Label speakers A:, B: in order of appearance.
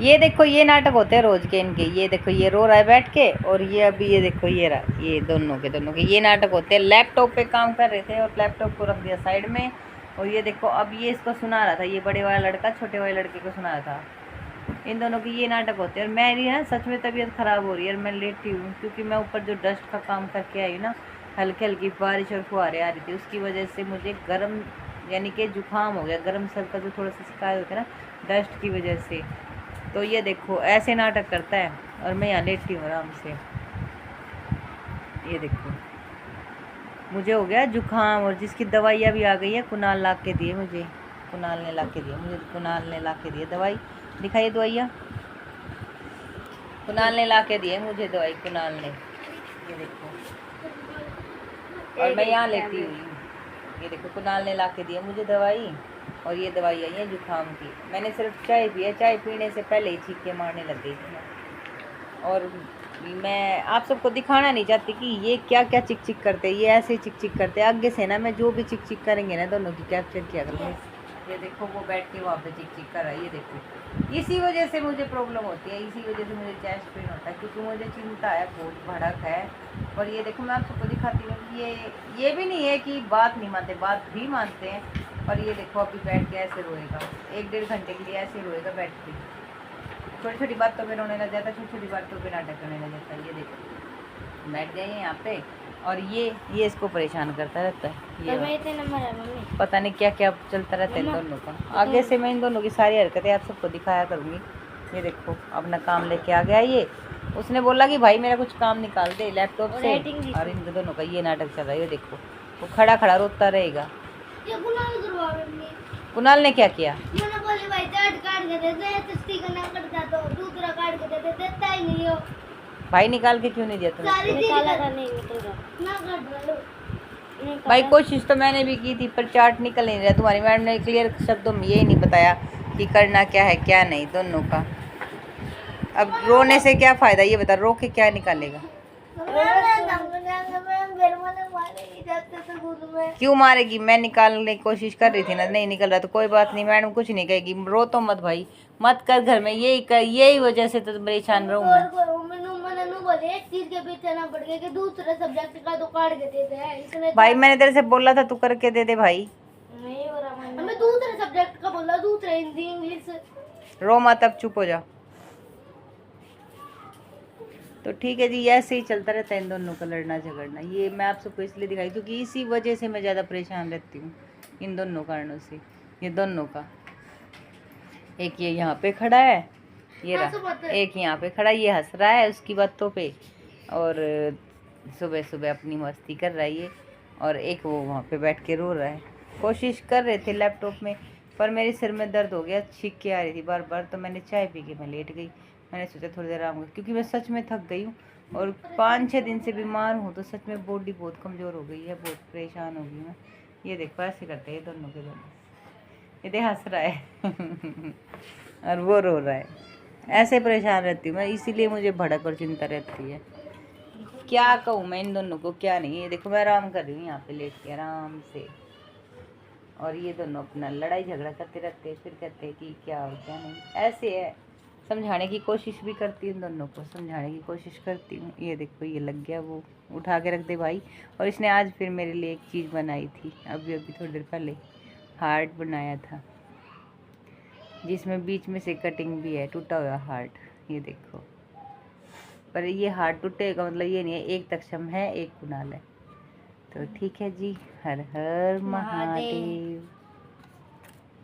A: ये देखो ये नाटक होते हैं रोज के इनके। ये देखो ये रो रहा है बैठ के, और ये अभी ये देखो ये रहा, ये दोनों के ये नाटक होते हैं। लैपटॉप पे काम कर रहे थे और लैपटॉप को रख दिया साइड में, और ये देखो अब ये इसको सुना रहा था, ये बड़े वाला लड़का छोटे वाले लड़के को सुना रहा था। इन दोनों की ये नाटक होते हैं। और मेरी ना सच में तबीयत ख़राब हो रही है और मैं लेटी हूँ, क्योंकि मैं ऊपर जो डस्ट का काम करके आई ना, हल्की हल्की बारिश और फुहारे आ रही थी, उसकी वजह से मुझे गर्म यानी कि जुकाम हो गया। गर्म सर का जो थोड़ा सा शिकायत होता है ना डस्ट की वजह से। तो ये देखो ऐसे नाटक करता है और मैं यहाँ लेटी हूँ आराम से। ये देखो मुझे हो गया जुकाम, और जिसकी दवाइयाँ भी आ गई है, कुणाल ला के दिए मुझे, कुणाल ने ला के दिए मुझे, कुणाल ने ला के दिए दवाई। दिखाइए दवाइयाँ, कुणाल ने ला के दिए मुझे दवाई, कुणाल ने। ये देखो और मैं यहाँ लेटी हुई हूँ। ये देखो कुणाल ने ला के दिया मुझे दवाई, और ये दवाई आई है जुकाम की। मैंने सिर्फ चाय पी है, चाय पीने से पहले ही छींके मारने लग गई थी मैं। और मैं आप सबको दिखाना नहीं चाहती कि ये क्या क्या चिक चिक करते हैं। ये ऐसे चिक चिक करते हैं। आगे से ना मैं जो भी चिक चिक करेंगे ना दोनों की कैप्चर किया करूँगी। ये देखो वो बैठ के वहाँ पे चिक चिक कर रहा है। ये देखो इसी वजह से मुझे प्रॉब्लम होती है, इसी वजह से मुझे चेस्ट पेन होता है, क्योंकि मुझे चिंता है, बहुत भड़क है। और ये देखो मैं आप सबको दिखाती हूँ, ये भी नहीं है कि बात नहीं मानते, बात भी मानते हैं। और ये देखो अभी बैठ के ऐसे रोएगा, 1-1.5 घंटे के लिए ऐसे रोएगा बैठ के। छोटी छोटी बातों पे रोने लग जाता है, छोटी छोटी बातों पे नाटक करने लग जाता है। ये देखो बैठ गए हैं यहाँ पे, और ये इसको परेशान करता रहता है। ये पता नहीं क्या क्या चलता रहता है इन दोनों का। आगे से मैं इन दोनों की सारी हरकतें आप सबको दिखाया करूँगी। ये देखो अपना काम लेके आ गया ये। उसने बोला कि भाई मेरा कुछ काम निकाल दे लैपटॉप से, और इन दोनों का ये नाटक चल रहा है। ये देखो वो खड़ा खड़ा रोता रहेगा। कुणाल ने क्या किया? भाई निकाल के क्यों नहीं दिया तुम्हें? निकाला था, नहीं निकल रहा। भाई कोशिश तो मैंने भी की थी, पर चार्ट निकल नहीं रहा। तुम्हारी मैडम ने क्लियर शब्दों में यही नहीं बताया कि करना क्या है क्या नहीं दोनों का। अब रोने से क्या फ़ायदा, ये बता, रो के क्या निकालेगा? क्यों मारेगी? मैं निकालने की कोशिश कर रही थी ना, नहीं निकल रहा तो कोई बात नहीं, मैडम कुछ नहीं कहेगी। रो तो मत भाई, मत कर घर में, यही वजह से तो परेशान रहूँ मैं। भाई मैंने तेरे से बोला था तू करके दे दे भाई। नहीं हो रहा, मैं दूसरे सब्जेक्ट का बोला, दूसरे हिंदी इंग्लिश। रो मत, अब चुप हो जा। तो ठीक है जी, ऐसे ही चलता रहता है इन दोनों का लड़ना झगड़ना। ये मैं आप सबको इसलिए दिखाई क्योंकि इसी वजह से मैं ज़्यादा परेशान रहती हूँ, इन दोनों कारणों से। ये दोनों का, एक ये यहाँ पे खड़ा है, ये रहा, एक यहाँ पे खड़ा, ये हंस रहा है उसकी बातों पे, और सुबह सुबह अपनी मस्ती कर रहा है ये, और एक वो वहाँ पे बैठ के रो रहा है। कोशिश कर रहे थे लैपटॉप में, पर मेरे सिर में दर्द हो गया, छींक के आ रही थी बार बार, तो मैंने चाय पी के मैं लेट गई। मैंने सोचा थोड़ी देर आराम कर, क्योंकि मैं सच में थक गई हूँ और 5-6 दिन से बीमार हूँ, तो सच में बॉडी बहुत कमज़ोर हो गई है, बहुत परेशान हो गई मैं। ये देखो ऐसे करते हैं दोनों के दोनों, ये देख हंस रहा है और वो रो रहा है। ऐसे परेशान रहती हूँ मैं, इसीलिए मुझे भड़क और चिंता रहती है। क्या कहूँ मैं इन दोनों को, क्या नहीं। ये देखो मैं आराम कर रही हूँ यहाँ पे लेट के आराम से, और ये दोनों अपना लड़ाई झगड़ा करते रहते हैं, फिर कहते हैं कि क्या हो क्या नहीं। ऐसे है, समझाने की कोशिश भी करती हूँ, इन दोनों को समझाने की कोशिश करती हूँ। ये देखो ये लग गया, वो उठा के रख दे भाई। और इसने आज फिर मेरे लिए एक चीज़ बनाई थी, अभी थोड़ी देर पहले हार्ट बनाया था, जिसमें बीच में से कटिंग भी है, टूटा हुआ हार्ट। ये देखो, पर ये हार्ट टूटेगा मतलब ये नहीं है, एक तक्षम है एक कुणाल है। तो ठीक है जी, हर हर महादेव।